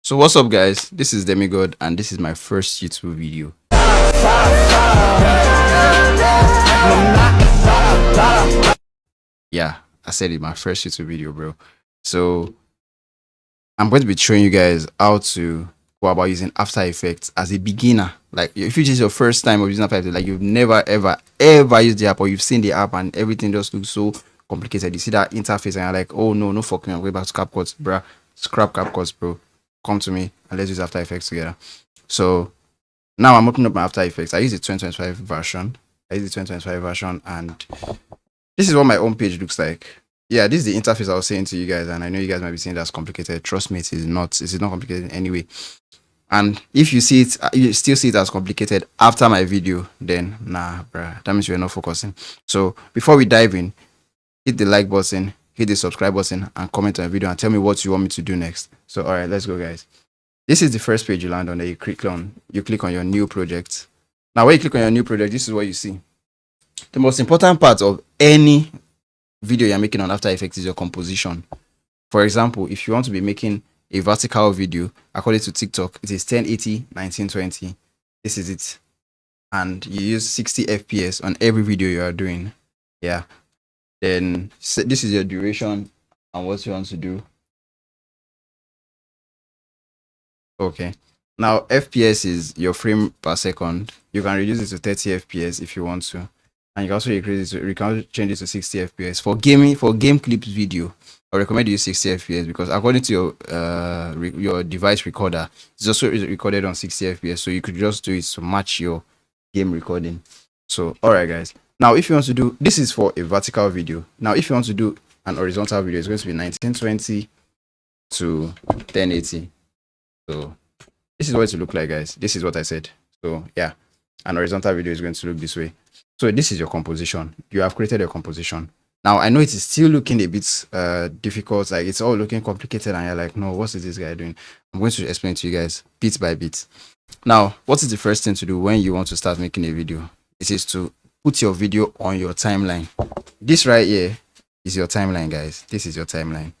So what's up guys, this is Demigod and this is my first YouTube video. Yeah, I said it, my first YouTube video, bro. So I'm going to be showing you guys how to go about using After Effects as a beginner. Like if it's your first time of using After Effects, like you've never ever used the app, or you've seen the app and everything just looks so complicated. You see that interface and you're like, oh no fucking, I'm going back to CapCut, bro. Scrap CapCut, bro. Come to me and let's use After Effects together. So now I'm opening up my After Effects. I use the 2025 version. And this is what my home page looks like. Yeah, this is the interface I was saying to you guys, and I know you guys might be saying that's complicated. Trust me, it is not. It is not complicated anyway. And if you see it, you still see it as complicated after my video, then nah, bruh, that means you're not focusing. So before we dive in, hit the like button, hit the subscribe button, and comment on the video and tell me what you want me to do next. So all right, let's go, guys. This is the first page you land on. That you click on your new project. Now when you click on your new project, this is what you see. The most important part of any video you're making on After Effects is your composition. For example, if you want to be making a vertical video, according to TikTok, it is 1080 1920. This is it, and you use 60 fps on every video you are doing. Yeah, then this is your duration and what you want to do. Okay, now fps is your frame per second. You can reduce it to 30 fps if you want to, and you can also increase it to, you can change it to 60 fps. For gaming, for game clips video, I recommend you use 60 fps because according to your device recorder, it's also recorded on 60 fps, so you could just do it to match your game recording. So all right guys, now if you want to do, this is for a vertical video. Now if you want to do an horizontal video, it's going to be 1920 to 1080. So this is what it will look like, guys. This is what I said. So yeah, an horizontal video is going to look this way. So this is your composition. You have created a composition. Now I know it is still looking a bit difficult, like it's all looking complicated, and you're like, no, what is this guy doing? I'm going to explain to you guys bit by bit. Now, what is the first thing to do when you want to start making a video? It is to put your video on your timeline. This right here is your timeline, guys. This is your timeline.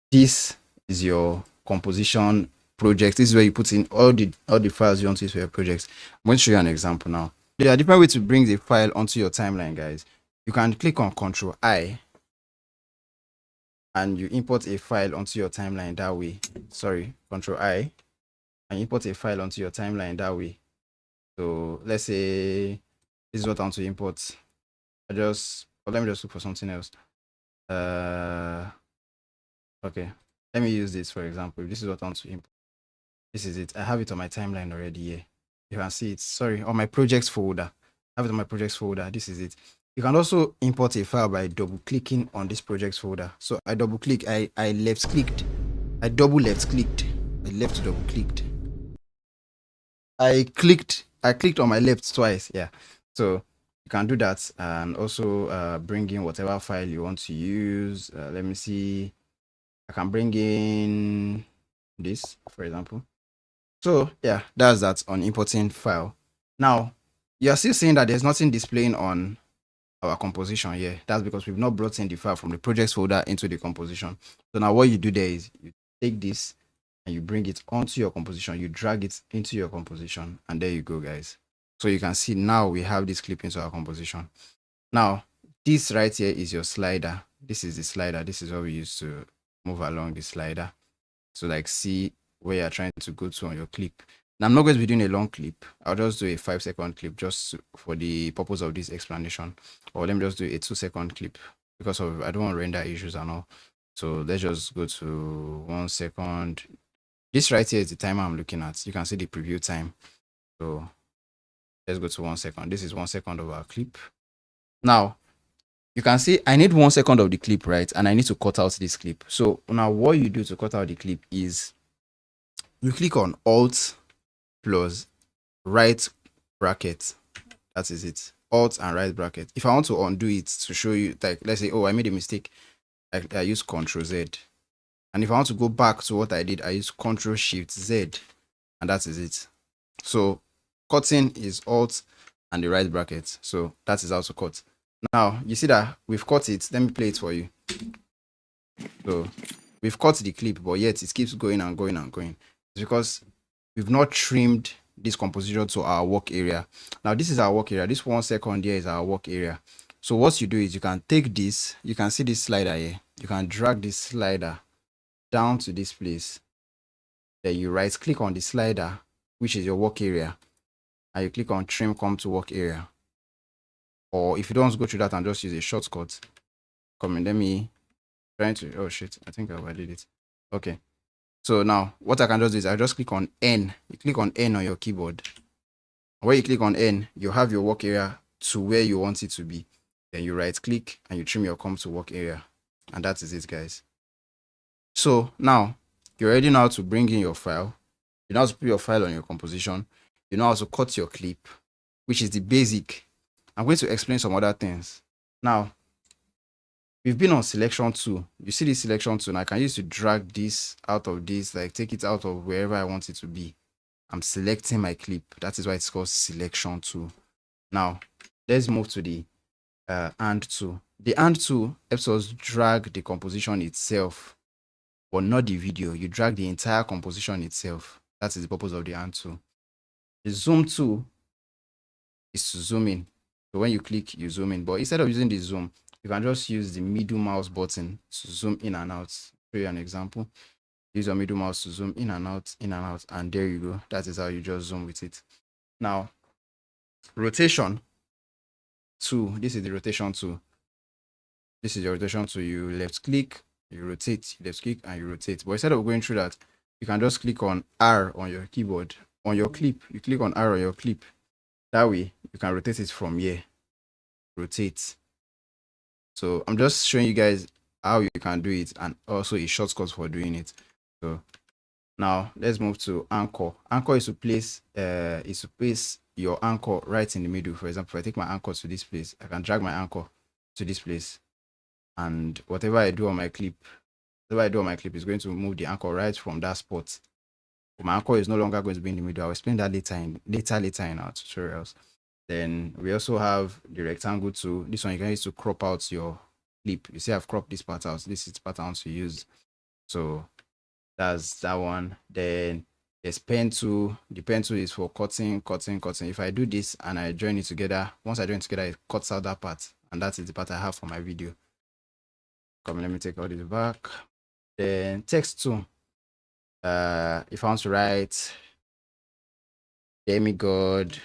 This is your composition project. This is where you put in all the files you want to use for your projects. I'm going to show you an example now. There are different ways to bring the file onto your timeline, guys. You can click on Ctrl I and you import a file onto your timeline that way. Sorry, Ctrl I and import a file onto your timeline that way. So let's say this is what I want to import. Let me just look for something else. Okay, let me use this for example. This is what I want to import. This is it. I have it on my timeline already here. You can see it. Sorry, on my projects folder. I have it on my projects folder. This is it. You can also import a file by double clicking on this projects folder. So I double click, I left clicked, I double left clicked, I left double clicked, I clicked on my left twice. Yeah, so you can do that, and also bring in whatever file you want to use. Let me see. I can bring in this, for example. So yeah, that's that on importing file. Now you're still seeing that there's nothing displaying on our composition here. That's because we've not brought in the file from the projects folder into the composition. So now what you do there is you take this and you bring it onto your composition, you drag it into your composition, and there you go, guys. So you can see now we have this clip into our composition. Now this right here is your slider. This is the slider. This is what we use to move along the slider. So like see where you're trying to go to on your clip. Now I'm not going to be doing a long clip. I'll just do a 5-second clip just for the purpose of this explanation. Or let me just do a 2-second clip because of I don't want render issues and all. So let's just go to 1 second. This right here is the timer I'm looking at. You can see the preview time. So let's go to 1 second. This is 1 second of our clip. Now you can see I need 1 second of the clip, right? And I need to cut out this clip. So now what you do to cut out the clip is you click on Alt plus right bracket. That is it. Alt and right bracket. If I want to undo it to show you, like let's say, oh, I made a mistake, I use Ctrl Z. And if I want to go back to what I did, I use Ctrl Shift Z, and that is it. So cutting is Alt and the right bracket. So that is how to cut. Now you see that we've cut it. Let me play it for you. So we've cut the clip, but yet it keeps going and going and going. It's because we've not trimmed this composition to our work area. Now this is our work area. This 1 second here is our work area. So what you do is you can take this, you can see this slider here. You can drag this slider down to this place. Then you right click on the slider, which is your work area, and you click on trim, come to work area. Or if you don't want to go through that and just use a shortcut, come in, let me trying to, oh shit, I think I did it. Okay. So now what I can just do is I just click on N. You click on N on your keyboard. When you click on N, you have your work area to where you want it to be. Then you right click and you trim your come to work area. And that is it, guys. So now you already know how to bring in your file. You know how to put your file on your composition. You know how to cut your clip, which is the basic. I'm going to explain some other things. Now, we've been on selection 2. You see this selection 2, and I can use to drag this out of this, like take it out of wherever I want it to be. I'm selecting my clip. That is why it's called selection 2. Now, let's move to the and 2. The and 2 helps us drag the composition itself, but not the video. You drag the entire composition itself. That is the purpose of the and 2. The zoom 2 is to zoom in. So when you click, you zoom in. But instead of using the zoom, you can just use the middle mouse button to zoom in and out. Show you an example. Use your middle mouse to zoom in and out, and there you go. That is how you just zoom with it. Now, rotation 2. This is the rotation 2. This is your rotation 2. You left click, you rotate, left click, and you rotate. But instead of going through that, you can just click on R on your keyboard. On your clip, you click on R on your clip. That way, you can rotate it from here. Rotate. So I'm just showing you guys how you can do it, and also a shortcut for doing it. So now let's move to anchor. Anchor is to place your anchor right in the middle. For example, if I take my anchor to this place, I can drag my anchor to this place, and whatever I do on my clip, is going to move the anchor right from that spot. But my anchor is no longer going to be in the middle. I'll explain that later in our tutorials. Then we also have the rectangle tool. This one you can use to crop out your clip. You see, I've cropped this part out. This is the pattern to use. So that's that one. Then there's pen tool. The pen tool is for cutting. If I do this and I join it together, once I join it together, it cuts out that part. And that is the part I have for my video. Come, let me take all this back. Then text tool. If I want to write demigod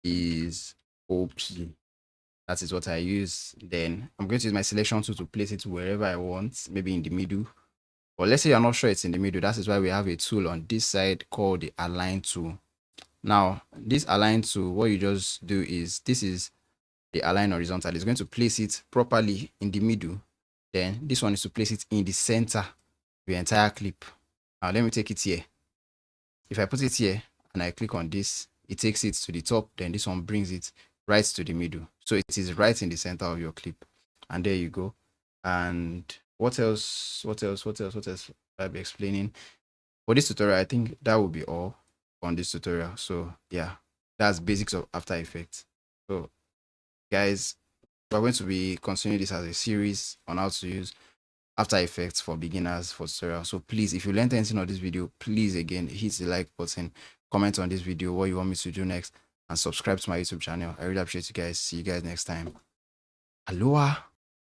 is OP, that is what I use. Then I'm going to use my selection tool to place it wherever I want, maybe in the middle. But let's say you're not sure it's in the middle. That is why we have a tool on this side called the align tool. Now, this align tool, what you just do is, this is the align horizontal. It's going to place it properly in the middle. Then this one is to place it in the center of your entire clip. Now let me take it here. If I put it here and I click on this, it takes it to the top. Then this one brings it right to the middle. So it is right in the center of your clip. And there you go. And what else I'll be explaining for this tutorial? I think that will be all on this tutorial. So yeah, that's basics of After Effects. So guys, we're going to be continuing this as a series on how to use After Effects for beginners for tutorial. So please, if you learned anything on this video, please again hit the like button, comment on this video what you want me to do next, and subscribe to my YouTube channel. I really appreciate you guys. See you guys next time. Aloha.